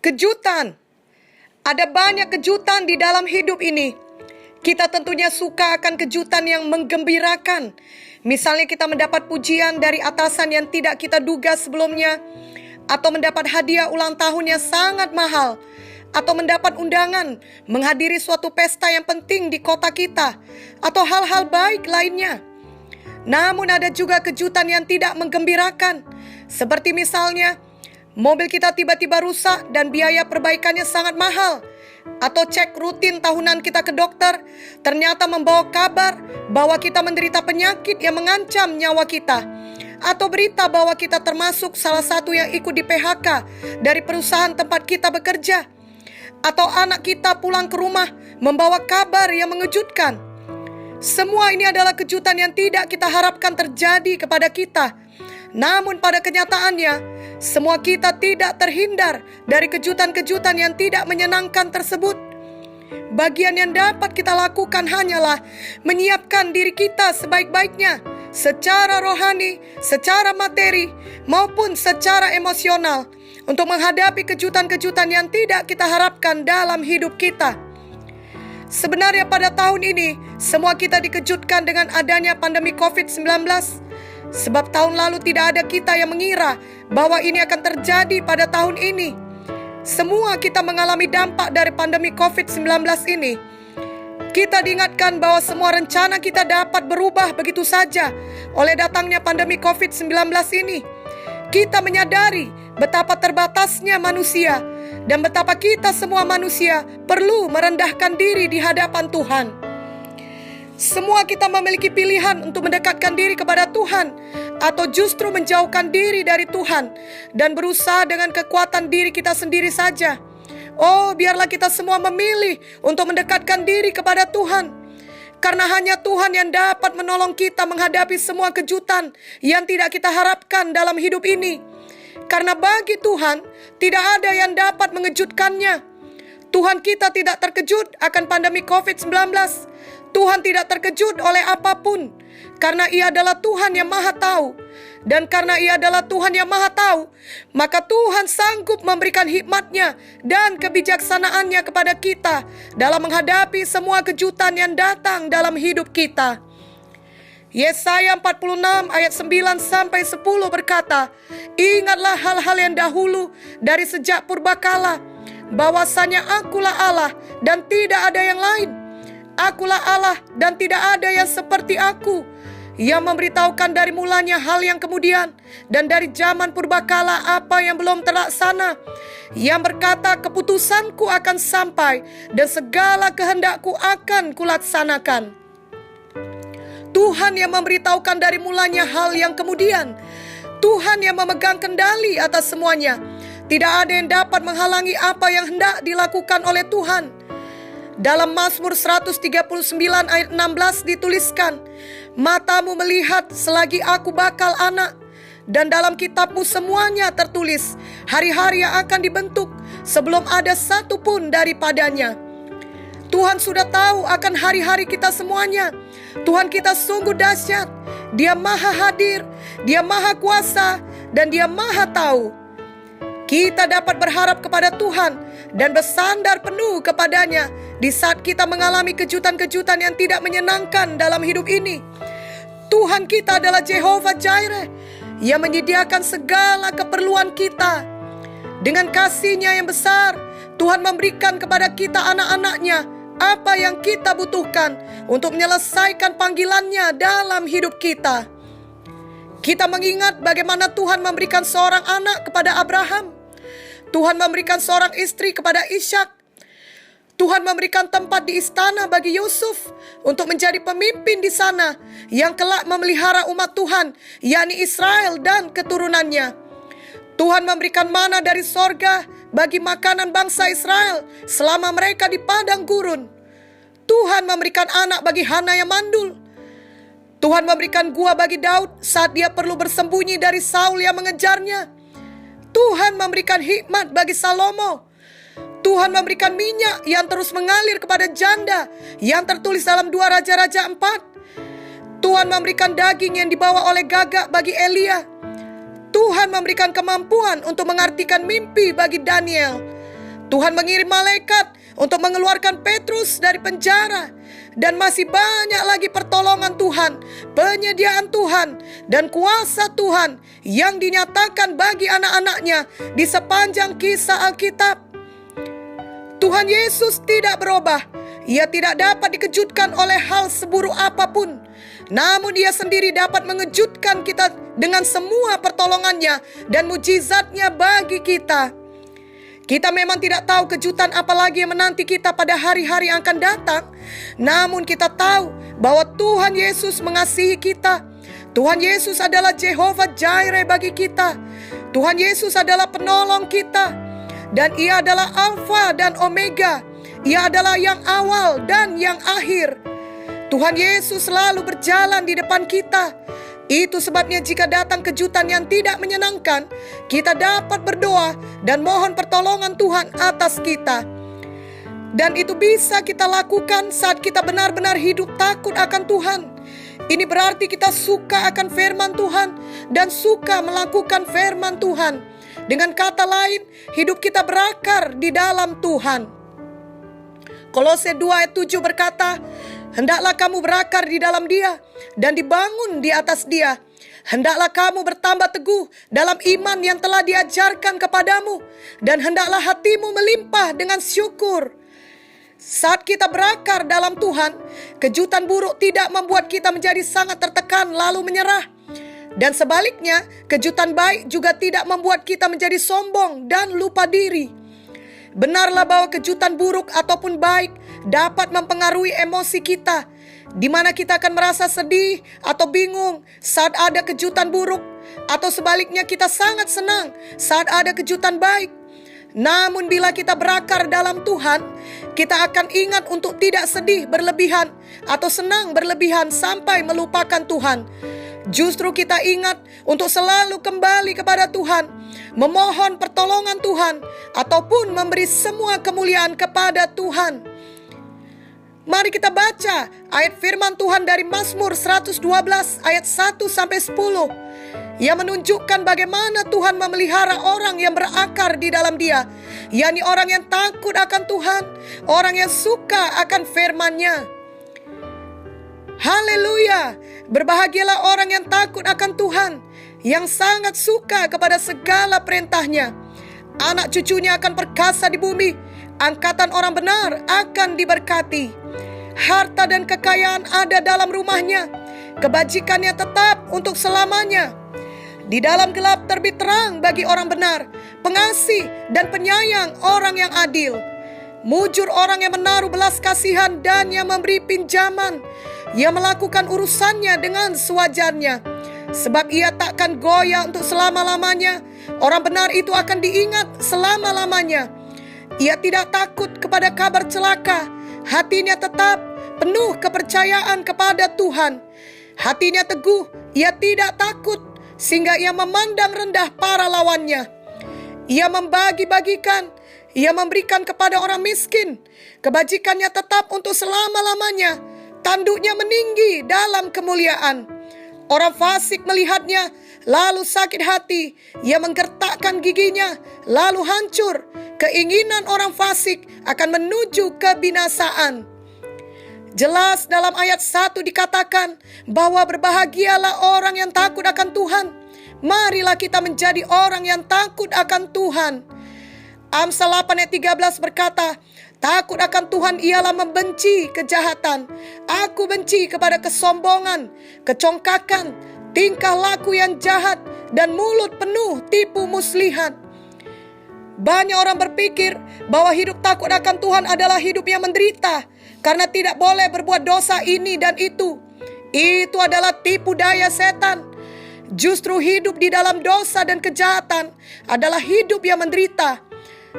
Kejutan. Ada banyak kejutan di dalam hidup ini. Kita tentunya suka akan kejutan yang menggembirakan. Misalnya kita mendapat pujian dari atasan yang tidak kita duga sebelumnya, atau mendapat hadiah ulang tahun yang sangat mahal, atau mendapat undangan menghadiri suatu pesta yang penting di kota kita, atau hal-hal baik lainnya. Namun ada juga kejutan yang tidak menggembirakan, seperti misalnya mobil kita tiba-tiba rusak dan biaya perbaikannya sangat mahal. Atau cek rutin tahunan kita ke dokter ternyata membawa kabar bahwa kita menderita penyakit yang mengancam nyawa kita. Atau berita bahwa kita termasuk salah satu yang ikut di PHK dari perusahaan tempat kita bekerja. Atau anak kita pulang ke rumah membawa kabar yang mengejutkan. Semua ini adalah kejutan yang tidak kita harapkan terjadi kepada kita. Namun pada kenyataannya, semua kita tidak terhindar dari kejutan-kejutan yang tidak menyenangkan tersebut. Bagian yang dapat kita lakukan hanyalah menyiapkan diri kita sebaik-baiknya, secara rohani, secara materi, maupun secara emosional, untuk menghadapi kejutan-kejutan yang tidak kita harapkan dalam hidup kita. Sebenarnya pada tahun ini, semua kita dikejutkan dengan adanya pandemi COVID-19. Sebab tahun lalu tidak ada kita yang mengira bahwa ini akan terjadi pada tahun ini. Semua kita mengalami dampak dari pandemi COVID-19 ini. Kita diingatkan bahwa semua rencana kita dapat berubah begitu saja oleh datangnya pandemi COVID-19 ini. Kita menyadari betapa terbatasnya manusia dan betapa kita semua manusia perlu merendahkan diri di hadapan Tuhan. Semua kita memiliki pilihan untuk mendekatkan diri kepada Tuhan atau justru menjauhkan diri dari Tuhan dan berusaha dengan kekuatan diri kita sendiri saja. Oh, biarlah kita semua memilih untuk mendekatkan diri kepada Tuhan. Karena hanya Tuhan yang dapat menolong kita menghadapi semua kejutan yang tidak kita harapkan dalam hidup ini. Karena bagi Tuhan tidak ada yang dapat mengejutkannya. Tuhan kita tidak terkejut akan pandemi COVID-19. Tuhan tidak terkejut oleh apapun, karena Ia adalah Tuhan yang Maha Tahu. Dan karena Ia adalah Tuhan yang Maha Tahu, maka Tuhan sanggup memberikan hikmat-Nya dan kebijaksanaannya kepada kita dalam menghadapi semua kejutan yang datang dalam hidup kita. Yesaya 46 ayat 9-10 berkata, "Ingatlah hal-hal yang dahulu dari sejak purbakala, bahwasanya Akulah Allah dan tidak ada yang lain. Akulah Allah dan tidak ada yang seperti Aku, yang memberitahukan dari mulanya hal yang kemudian, dan dari zaman purbakala apa yang belum terlaksana, yang berkata keputusanku akan sampai dan segala kehendakku akan kulaksanakan." Tuhan yang memberitahukan dari mulanya hal yang kemudian. Tuhan yang memegang kendali atas semuanya. Tidak ada yang dapat menghalangi apa yang hendak dilakukan oleh Tuhan. Dalam Mazmur 139 ayat 16 dituliskan, "Matamu melihat selagi aku bakal anak, dan dalam kitabmu semuanya tertulis hari-hari yang akan dibentuk sebelum ada satu pun daripadanya." Tuhan sudah tahu akan hari-hari kita semuanya. Tuhan kita sungguh dahsyat. Dia Maha Hadir, Dia Maha Kuasa, dan Dia Maha Tahu. Kita dapat berharap kepada Tuhan dan bersandar penuh kepadanya di saat kita mengalami kejutan-kejutan yang tidak menyenangkan dalam hidup ini. Tuhan kita adalah Jehovah Jireh yang menyediakan segala keperluan kita. Dengan kasih-Nya yang besar, Tuhan memberikan kepada kita anak-anak-Nya apa yang kita butuhkan untuk menyelesaikan panggilan-Nya dalam hidup kita. Kita mengingat bagaimana Tuhan memberikan seorang anak kepada Abraham. Tuhan memberikan seorang istri kepada Ishak. Tuhan memberikan tempat di istana bagi Yusuf untuk menjadi pemimpin di sana yang kelak memelihara umat Tuhan, yakni Israel dan keturunannya. Tuhan memberikan mana dari sorga bagi makanan bangsa Israel selama mereka di padang gurun. Tuhan memberikan anak bagi Hana yang mandul. Tuhan memberikan gua bagi Daud saat dia perlu bersembunyi dari Saul yang mengejarnya. Tuhan memberikan hikmat bagi Salomo. Tuhan memberikan minyak yang terus mengalir kepada janda yang tertulis dalam 2 Raja-Raja 4. Tuhan memberikan daging yang dibawa oleh gagak bagi Elia. Tuhan memberikan kemampuan untuk mengartikan mimpi bagi Daniel. Tuhan mengirim malaikat untuk mengeluarkan Petrus dari penjara. Dan masih banyak lagi pertolongan Tuhan, penyediaan Tuhan, dan kuasa Tuhan yang dinyatakan bagi anak-anaknya di sepanjang kisah Alkitab. Tuhan Yesus tidak berubah. Ia tidak dapat dikejutkan oleh hal seburuk apapun. Namun Dia sendiri dapat mengejutkan kita dengan semua pertolongannya dan mujizatnya bagi kita. Kita memang tidak tahu kejutan apa lagi yang menanti kita pada hari-hari yang akan datang. Namun kita tahu bahwa Tuhan Yesus mengasihi kita. Tuhan Yesus adalah Jehovah Jireh bagi kita. Tuhan Yesus adalah penolong kita. Dan Ia adalah Alfa dan Omega. Ia adalah yang awal dan yang akhir. Tuhan Yesus selalu berjalan di depan kita. Itu sebabnya jika datang kejutan yang tidak menyenangkan, kita dapat berdoa dan mohon pertolongan Tuhan atas kita. Dan itu bisa kita lakukan saat kita benar-benar hidup takut akan Tuhan. Ini berarti kita suka akan firman Tuhan dan suka melakukan firman Tuhan. Dengan kata lain, hidup kita berakar di dalam Tuhan. Kolose 2 ayat 7 berkata, hendaklah kamu berakar di dalam Dia dan dibangun di atas Dia. Hendaklah kamu bertambah teguh dalam iman yang telah diajarkan kepadamu, dan hendaklah hatimu melimpah dengan syukur. Saat kita berakar dalam Tuhan, kejutan buruk tidak membuat kita menjadi sangat tertekan lalu menyerah. Dan sebaliknya, kejutan baik juga tidak membuat kita menjadi sombong dan lupa diri. Benarlah bahwa kejutan buruk ataupun baik dapat mempengaruhi emosi kita, di mana kita akan merasa sedih atau bingung saat ada kejutan buruk, atau sebaliknya kita sangat senang saat ada kejutan baik. Namun bila kita berakar dalam Tuhan, kita akan ingat untuk tidak sedih berlebihan atau senang berlebihan sampai melupakan Tuhan. Justru kita ingat untuk selalu kembali kepada Tuhan, memohon pertolongan Tuhan, ataupun memberi semua kemuliaan kepada Tuhan. Mari kita baca ayat firman Tuhan dari Mazmur 112 ayat 1-10. Ia menunjukkan bagaimana Tuhan memelihara orang yang berakar di dalam Dia, yakni orang yang takut akan Tuhan, orang yang suka akan firman-Nya. Haleluya, berbahagialah orang yang takut akan Tuhan, yang sangat suka kepada segala perintah-Nya. Anak cucunya akan perkasa di bumi, angkatan orang benar akan diberkati. Harta dan kekayaan ada dalam rumahnya, kebajikannya tetap untuk selamanya. Di dalam gelap terbit terang bagi orang benar, pengasih dan penyayang orang yang adil. Mujur orang yang menaruh belas kasihan dan yang memberi pinjaman. Ia melakukan urusannya dengan sewajarnya, sebab ia takkan goyah untuk selama-lamanya. Orang benar itu akan diingat selama-lamanya. Ia tidak takut kepada kabar celaka. Hatinya tetap penuh kepercayaan kepada Tuhan. Hatinya teguh, ia tidak takut, sehingga ia memandang rendah para lawannya. Ia membagi-bagikan, ia memberikan kepada orang miskin. Kebajikannya tetap untuk selama-lamanya. Tanduknya meninggi dalam kemuliaan. Orang fasik melihatnya, lalu sakit hati. Ia menggertakkan giginya, lalu hancur. Keinginan orang fasik akan menuju kebinasaan. Jelas dalam ayat 1 dikatakan bahwa berbahagialah orang yang takut akan Tuhan. Marilah kita menjadi orang yang takut akan Tuhan. Amsal 8 ayat 13 berkata, takut akan Tuhan ialah membenci kejahatan. Aku benci kepada kesombongan, kecongkakan, tingkah laku yang jahat, dan mulut penuh tipu muslihat. Banyak orang berpikir bahwa hidup takut akan Tuhan adalah hidup yang menderita, karena tidak boleh berbuat dosa ini dan itu. Itu adalah tipu daya setan. Justru hidup di dalam dosa dan kejahatan adalah hidup yang menderita.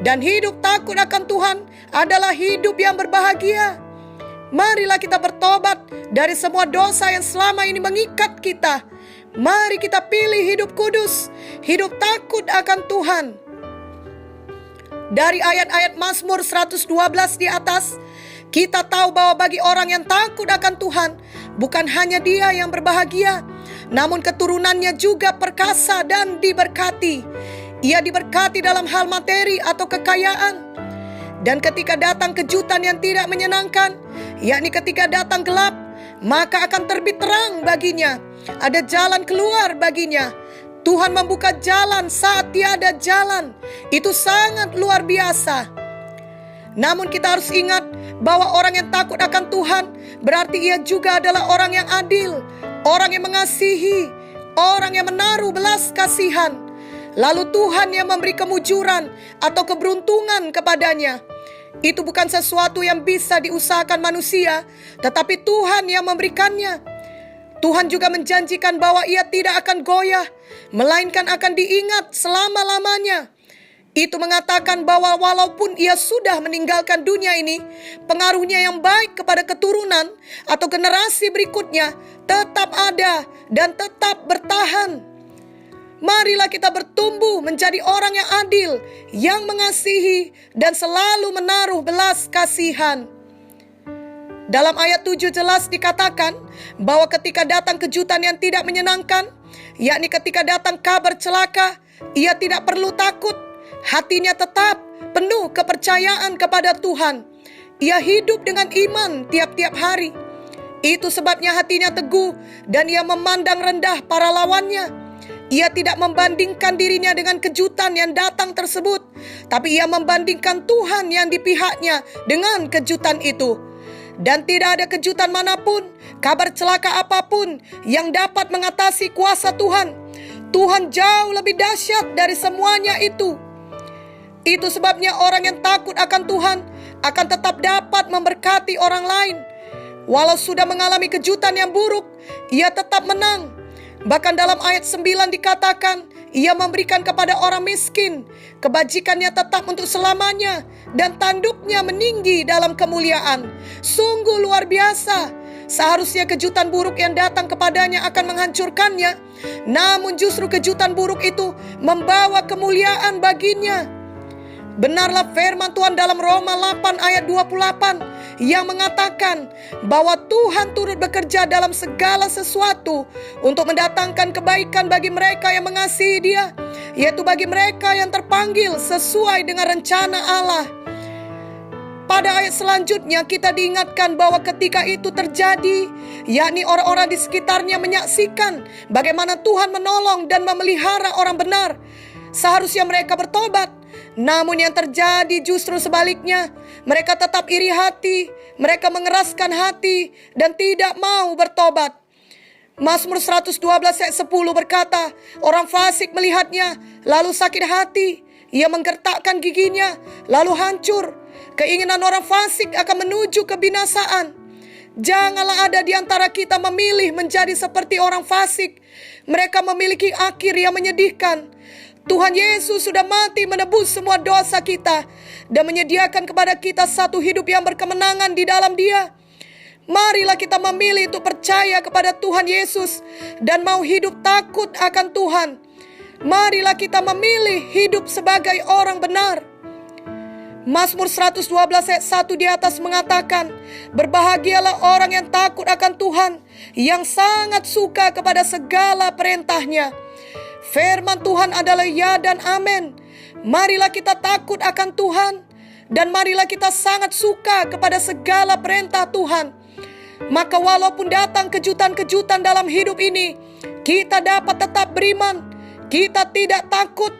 Dan hidup takut akan Tuhan adalah hidup yang berbahagia. Marilah kita bertobat dari semua dosa yang selama ini mengikat kita. Mari kita pilih hidup kudus, hidup takut akan Tuhan. Dari ayat-ayat Mazmur 112 di atas, kita tahu bahwa bagi orang yang takut akan Tuhan, bukan hanya dia yang berbahagia, namun keturunannya juga perkasa dan diberkati. Ia diberkati dalam hal materi atau kekayaan. Dan ketika datang kejutan yang tidak menyenangkan, yakni ketika datang gelap, maka akan terbit terang baginya. Ada jalan keluar baginya. Tuhan membuka jalan saat tiada jalan. Itu sangat luar biasa. Namun kita harus ingat bahwa orang yang takut akan Tuhan berarti ia juga adalah orang yang adil, orang yang mengasihi, orang yang menaruh belas kasihan. Lalu Tuhan yang memberi kemujuran atau keberuntungan kepadanya. Itu bukan sesuatu yang bisa diusahakan manusia, tetapi Tuhan yang memberikannya. Tuhan juga menjanjikan bahwa ia tidak akan goyah, melainkan akan diingat selama-lamanya. Itu mengatakan bahwa walaupun ia sudah meninggalkan dunia ini, pengaruhnya yang baik kepada keturunan atau generasi berikutnya tetap ada dan tetap bertahan. Marilah kita bertumbuh menjadi orang yang adil, yang mengasihi, dan selalu menaruh belas kasihan. Dalam ayat 7 jelas dikatakan bahwa ketika datang kejutan yang tidak menyenangkan, yakni ketika datang kabar celaka, ia tidak perlu takut. Hatinya tetap penuh kepercayaan kepada Tuhan. Ia hidup dengan iman tiap-tiap hari. Itu sebabnya hatinya teguh dan ia memandang rendah para lawannya. Ia tidak membandingkan dirinya dengan kejutan yang datang tersebut, tapi ia membandingkan Tuhan yang di pihaknya dengan kejutan itu. Dan tidak ada kejutan manapun, kabar celaka apapun yang dapat mengatasi kuasa Tuhan. Tuhan jauh lebih dahsyat dari semuanya itu. Itu sebabnya orang yang takut akan Tuhan akan tetap dapat memberkati orang lain. Walau sudah mengalami kejutan yang buruk, ia tetap menang. Bahkan dalam ayat 9 dikatakan, ia memberikan kepada orang miskin, kebajikannya tetap untuk selamanya, dan tanduknya meninggi dalam kemuliaan. Sungguh luar biasa. Seharusnya kejutan buruk yang datang kepadanya akan menghancurkannya, namun justru kejutan buruk itu membawa kemuliaan baginya. Benarlah firman Tuhan dalam Roma 8 ayat 28 yang mengatakan bahwa Tuhan turut bekerja dalam segala sesuatu untuk mendatangkan kebaikan bagi mereka yang mengasihi Dia, yaitu bagi mereka yang terpanggil sesuai dengan rencana Allah. Pada ayat selanjutnya kita diingatkan bahwa ketika itu terjadi, yakni orang-orang di sekitarnya menyaksikan bagaimana Tuhan menolong dan memelihara orang benar, seharusnya mereka bertobat. Namun yang terjadi justru sebaliknya. Mereka tetap iri hati, mereka mengeraskan hati dan tidak mau bertobat. Mazmur 112 ayat 10 berkata, orang fasik melihatnya lalu sakit hati, ia menggertakkan giginya lalu hancur. Keinginan orang fasik akan menuju kebinasaan. Janganlah ada di antara kita memilih menjadi seperti orang fasik. Mereka memiliki akhir yang menyedihkan. Tuhan Yesus sudah mati menebus semua dosa kita dan menyediakan kepada kita satu hidup yang berkemenangan di dalam Dia. Marilah kita memilih untuk percaya kepada Tuhan Yesus dan mau hidup takut akan Tuhan. Marilah kita memilih hidup sebagai orang benar. Mazmur 112 ayat 1 di atas mengatakan, berbahagialah orang yang takut akan Tuhan, yang sangat suka kepada segala perintahnya. Firman Tuhan adalah ya dan amin. Marilah kita takut akan Tuhan dan marilah kita sangat suka kepada segala perintah Tuhan. Maka walaupun datang kejutan-kejutan dalam hidup ini, kita dapat tetap beriman. Kita tidak takut.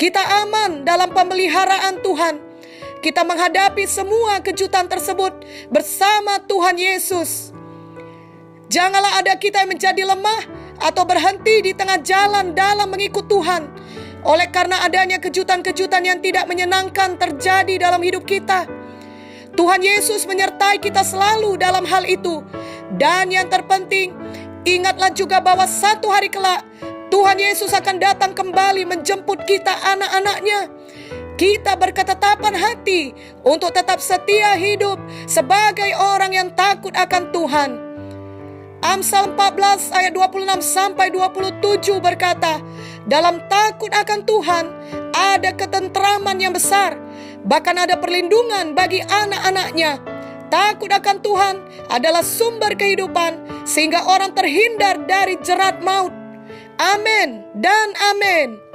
Kita aman dalam pemeliharaan Tuhan. Kita menghadapi semua kejutan tersebut bersama Tuhan Yesus. Janganlah ada kita yang menjadi lemah atau berhenti di tengah jalan dalam mengikut Tuhan. Oleh karena adanya kejutan-kejutan yang tidak menyenangkan terjadi dalam hidup kita. Tuhan Yesus menyertai kita selalu dalam hal itu. Dan yang terpenting, ingatlah juga bahwa satu hari kelak, Tuhan Yesus akan datang kembali menjemput kita anak-anaknya. Kita berketetapan hati untuk tetap setia hidup sebagai orang yang takut akan Tuhan. Amsal 14 ayat 26 sampai 27 berkata, dalam takut akan Tuhan ada ketentraman yang besar, bahkan ada perlindungan bagi anak-anaknya. Takut akan Tuhan adalah sumber kehidupan sehingga orang terhindar dari jerat maut. Amin dan amin.